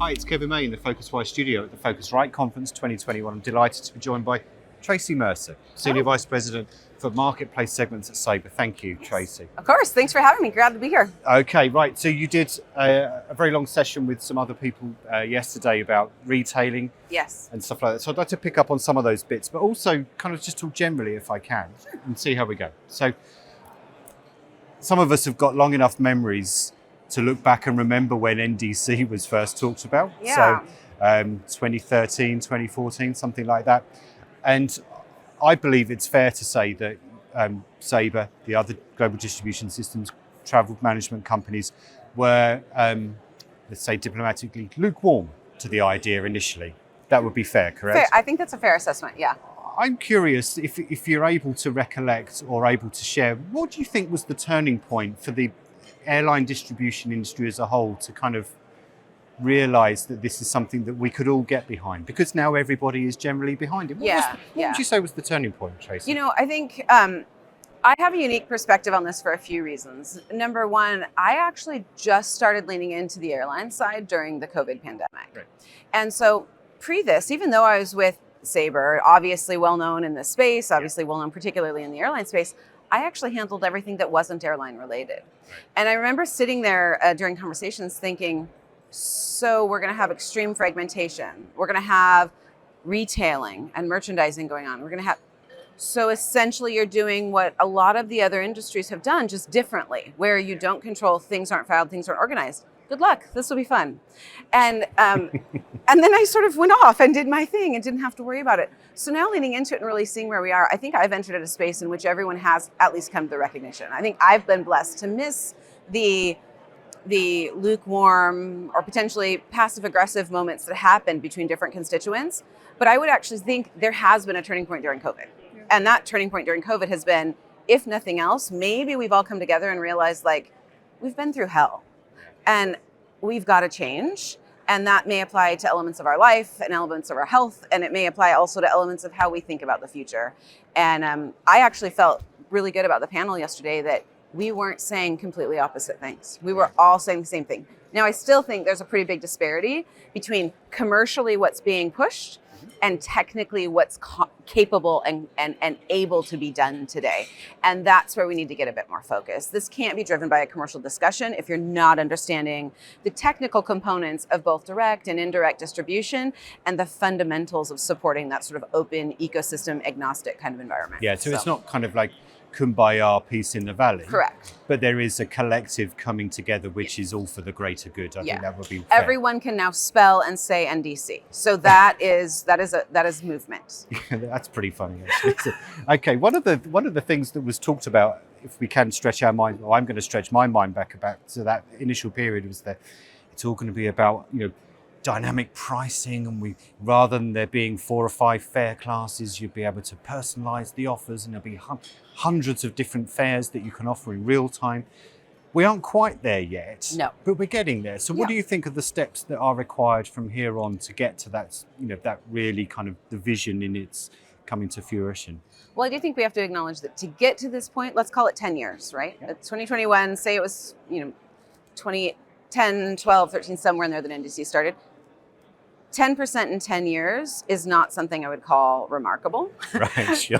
Hi, it's Kevin May in the PhocusWire Studio at the Phocuswright Conference 2021. I'm delighted to be joined by Traci Mercer, Senior Vice President for Marketplace Segments at Sabre. Thank you, Traci. Of course, thanks for having me. Glad to be here. Okay, right. So you did a very long session with some other people yesterday about retailing Yes. and stuff like that. So I'd like to pick up on some of those bits, but also kind of just talk generally if I can and see how we go. So some of us have got long enough memories to look back and remember when NDC was first talked about. Yeah. So 2013, 2014, something like that. And I believe it's fair to say that Sabre, the other global distribution systems, travel management companies were, let's say diplomatically, lukewarm to the idea initially. That would be fair, correct? Fair. I think that's a fair assessment, yeah. I'm curious if you're able to recollect or able to share, what do you think was the turning point for the airline distribution industry as a whole to kind of realize that this is something that we could all get behind, because now everybody is generally behind it? What would you say was the turning point, Traci? You know, I think I have a unique perspective on this for a few reasons. Number one, I actually just started leaning into the airline side during the COVID pandemic. Right. And so pre this, even though I was with Sabre, obviously well known in this space, obviously well known particularly in the airline space, I actually handled everything that wasn't airline related. Right. And I remember sitting there during conversations thinking, so we're going to have extreme fragmentation. We're going to have retailing and merchandising going on. We're going to have, so essentially you're doing what a lot of the other industries have done, just differently, where you don't control, things aren't filed, things aren't organized. Good luck, this will be fun. And and then I sort of went off and did my thing and didn't have to worry about it. So now leaning into it and really seeing where we are, I think I've entered at a space in which everyone has at least come to the recognition. I think I've been blessed to miss the lukewarm or potentially passive aggressive moments that happen between different constituents. But I would actually think there has been a turning point during COVID. Yeah. And that turning point during COVID has been, if nothing else, maybe we've all come together and realized like, we've been through hell. And we've got to change. And that may apply to elements of our life and elements of our health. And it may apply also to elements of how we think about the future. And I actually felt really good about the panel yesterday that we weren't saying completely opposite things. We were all saying the same thing. Now, I still think there's a pretty big disparity between commercially what's being pushed and technically what's capable and able to be done today. And that's where we need to get a bit more focused. This can't be driven by a commercial discussion if you're not understanding the technical components of both direct and indirect distribution and the fundamentals of supporting that sort of open ecosystem agnostic kind of environment. Yeah, so it's not kind of like kumbaya, peace in the valley. Correct. But there is a collective coming together, which is all for the greater good. I think that would be fair. Everyone can now spell and say NDC. So that is movement. That's pretty funny, actually. Okay, one of the things that was talked about, if we can stretch our mind, or I'm going to stretch my mind back about to that initial period, was that it's all going to be about, dynamic pricing, and rather than there being 4 or 5 fare classes, you'd be able to personalize the offers, and there'll be hundreds of different fares that you can offer in real time. We aren't quite there yet, no, but we're getting there. So what do you think of the steps that are required from here on to get to that, that really kind of the vision in its coming to fruition? Well, I do think we have to acknowledge that to get to this point, let's call it 10 years, right? Yeah. 2021, say it was, 2010, 12, 13, somewhere in there that NDC started. 10% in 10 years is not something I would call remarkable. Right, sure.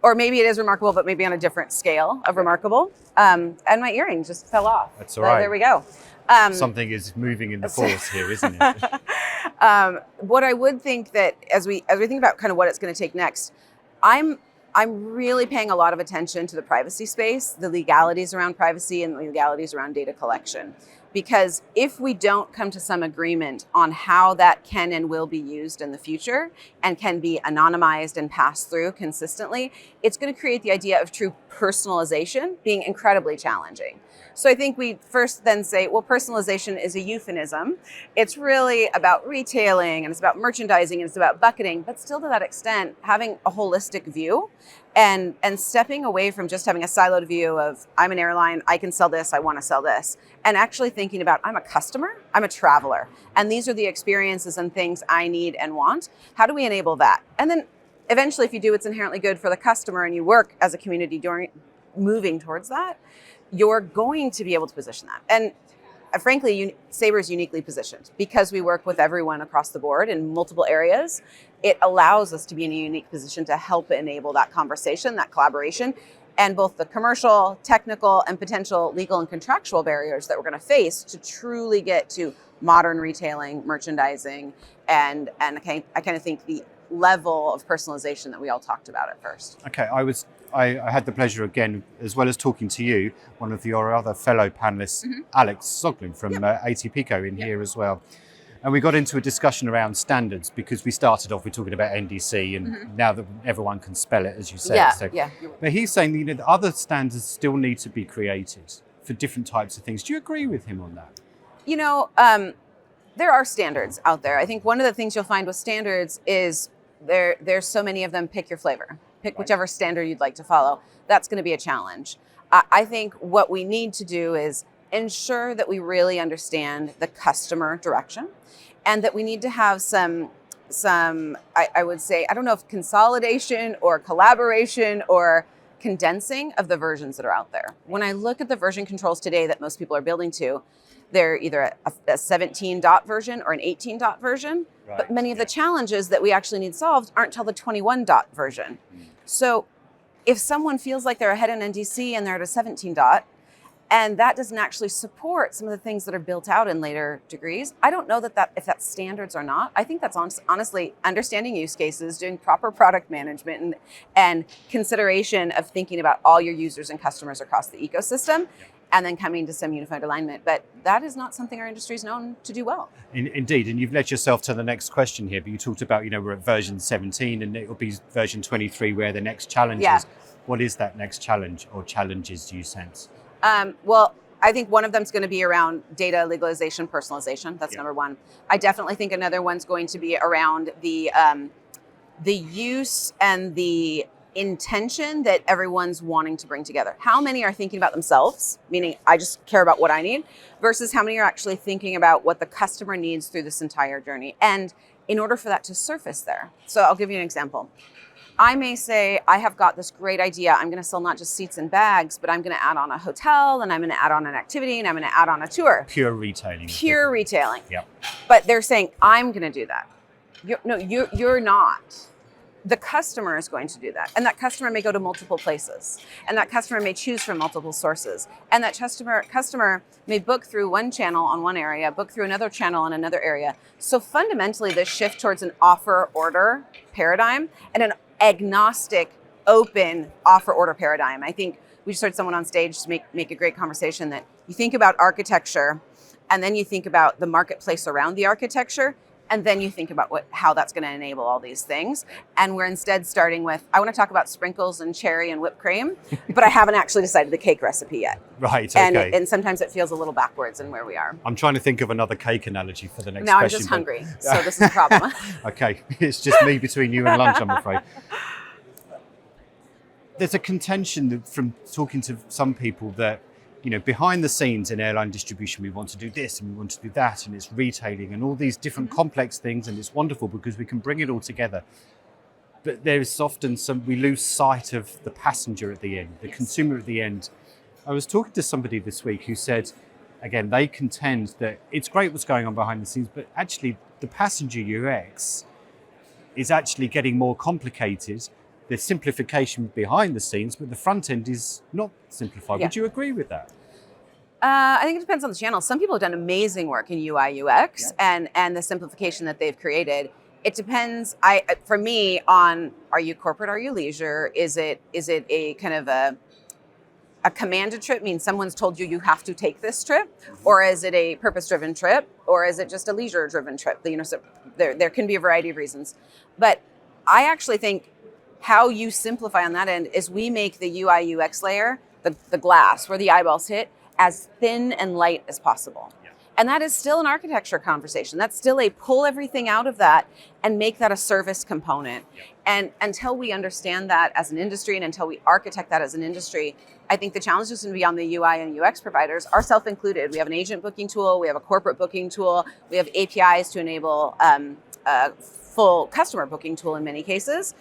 Or maybe it is remarkable, but maybe on a different scale of remarkable. And my earring just fell off. That's all right. There we go. Something is moving in the force here, isn't it? What I would think that as we think about kind of what it's going to take next, I'm really paying a lot of attention to the privacy space, the legalities around privacy and the legalities around data collection. Because if we don't come to some agreement on how that can and will be used in the future and can be anonymized and passed through consistently, it's going to create the idea of true personalization being incredibly challenging. So I think we first then say, well, personalization is a euphemism. It's really about retailing and it's about merchandising and it's about bucketing, but still to that extent, having a holistic view and stepping away from just having a siloed view of I'm an airline, I can sell this, I want to sell this, and actually thinking about I'm a customer, I'm a traveler, and these are the experiences and things I need and want. How do we enable that? And then eventually, if you do what's inherently good for the customer and you work as a community moving towards that, you're going to be able to position that. And frankly, Sabre is uniquely positioned because we work with everyone across the board in multiple areas. It allows us to be in a unique position to help enable that conversation, that collaboration, and both the commercial, technical, and potential legal and contractual barriers that we're going to face to truly get to modern retailing, merchandising, and I kind of think the level of personalization that we all talked about at first. Okay, I had the pleasure again, as well as talking to you, one of your other fellow panelists, Alex Soglin from ATPCO in here as well. And we got into a discussion around standards because we started off with talking about NDC and now that everyone can spell it, as you said. But he's saying that other standards still need to be created for different types of things. Do you agree with him on that? There are standards out there. I think one of the things you'll find with standards is there's so many of them, pick your flavor. Pick whichever standard you'd like to follow. That's going to be a challenge. I think what we need to do is ensure that we really understand the customer direction and that we need to have some I would say, I don't know if consolidation or collaboration or condensing of the versions that are out there. When I look at the version controls today that most people are building to, they're either a 17 dot version or an 18 dot version, but many of the challenges that we actually need solved aren't till the 21 dot version. So if someone feels like they're ahead in NDC and they're at a 17 dot, and that doesn't actually support some of the things that are built out in later degrees, I don't know if that's standards or not. I think that's honestly understanding use cases, doing proper product management, and consideration of thinking about all your users and customers across the ecosystem, and then coming to some unified alignment. But that is not something our industry is known to do well. Indeed, and you've led yourself to the next question here, but you talked about, we're at version 17 and it will be version 23 where the next challenge is. What is that next challenge or challenges do you sense? Well, I think one of them is going to be around data legalization, personalization. That's number one. I definitely think another one's going to be around the use and the intention that everyone's wanting to bring together. How many are thinking about themselves, meaning I just care about what I need, versus how many are actually thinking about what the customer needs through this entire journey? And in order for that to surface there. So I'll give you an example. I may say, I have got this great idea. I'm going to sell not just seats and bags, but I'm going to add on a hotel, and I'm going to add on an activity, and I'm going to add on a tour. Pure retailing. Pure retailing. Yeah. But they're saying, I'm going to do that. You're not. The customer is going to do that. And that customer may go to multiple places. And that customer may choose from multiple sources. And that customer may book through one channel on one area, book through another channel in another area. So fundamentally, this shift towards an offer order paradigm and an agnostic, open offer order paradigm. I think we just heard someone on stage make a great conversation that you think about architecture, and then you think about the marketplace around the architecture, and then you think about how that's going to enable all these things. And we're instead starting with, I want to talk about sprinkles and cherry and whipped cream, but I haven't actually decided the cake recipe yet. Right, okay. And sometimes it feels a little backwards in where we are. I'm trying to think of another cake analogy for the next now question. I'm just hungry, so this is a problem. Okay, it's just me between you and lunch, I'm afraid. There's a contention from talking to some people that, behind the scenes in airline distribution, we want to do this and we want to do that, and it's retailing and all these different complex things, and it's wonderful because we can bring it all together. But there is often we lose sight of the passenger at the end, the consumer at the end. I was talking to somebody this week who said, again, they contend that it's great what's going on behind the scenes, but actually the passenger UX is actually getting more complicated. There's simplification behind the scenes, but the front end is not simplified. Would you agree with that? I think it depends on the channel. Some people have done amazing work in UI UX and the simplification that they've created. It depends, for me, on are you corporate, are you leisure? Is it a kind of a commanded trip, means someone's told you have to take this trip, or is it a purpose-driven trip, or is it just a leisure-driven trip? So there can be a variety of reasons. But I actually think how you simplify on that end is we make the UI UX layer, the glass where the eyeballs hit, as thin and light as possible. Yeah. And that is still an architecture conversation. That's still a pull everything out of that and make that a service component. Yeah. And until we understand that as an industry and until we architect that as an industry, I think the challenge is going to be on the UI and UX providers, ourselves included. We have an agent booking tool, we have a corporate booking tool, we have APIs to enable a full customer booking tool in many cases.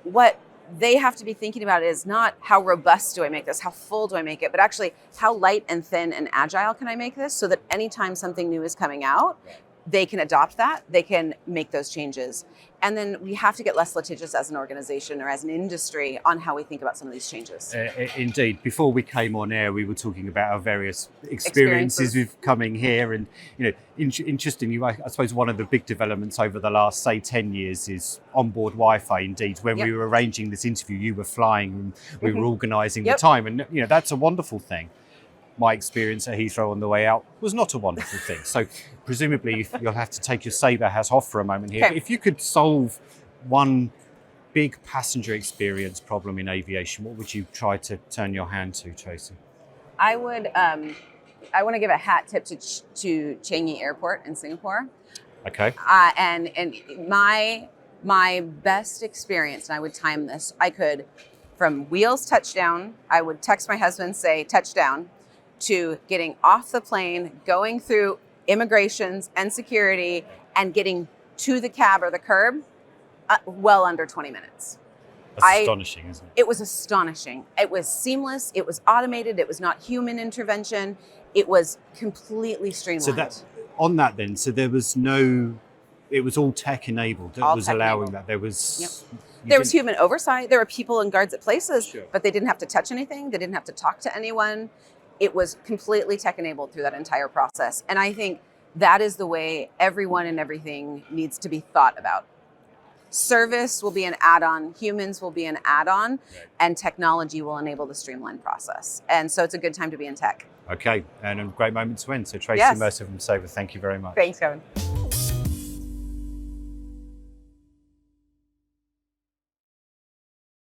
What they have to be thinking about it as not how robust do I make this, how full do I make it, but actually how light and thin and agile can I make this so that anytime something new is coming out, they can adopt that, they can make those changes. And then we have to get less litigious as an organization or as an industry on how we think about some of these changes. Indeed. Before we came on air, we were talking about our various experiences with coming here. And, interestingly, I suppose one of the big developments over the last, say, 10 years is onboard Wi-Fi. Indeed, when we were arranging this interview, you were flying and we were organising the time. And, that's a wonderful thing. My experience at Heathrow on the way out was not a wonderful thing. So presumably you'll have to take your Sabre hat off for a moment here. Okay. If you could solve one big passenger experience problem in aviation, what would you try to turn your hand to, Traci? I would. I want to give a hat tip to Changi Airport in Singapore. Okay. And my best experience, and I would time this. I could, from wheels touchdown, I would text my husband, say touchdown, to getting off the plane, going through immigrations and security, and getting to the cab or the curb, well under 20 minutes. That's astonishing, isn't it? It was astonishing. It was seamless. It was automated. It was not human intervention. It was completely streamlined. So there was no, it was all tech enabled. That was allowing that. There was... There was human oversight. There were people and guards at places, but they didn't have to touch anything. They didn't have to talk to anyone. It was completely tech enabled through that entire process. And I think that is the way everyone and everything needs to be thought about. Service will be an add-on, humans will be an add-on, and technology will enable the streamlined process. And so it's a good time to be in tech. Okay, and a great moment to end. So Traci Mercer from Sabre, thank you very much. Thanks, Kevin.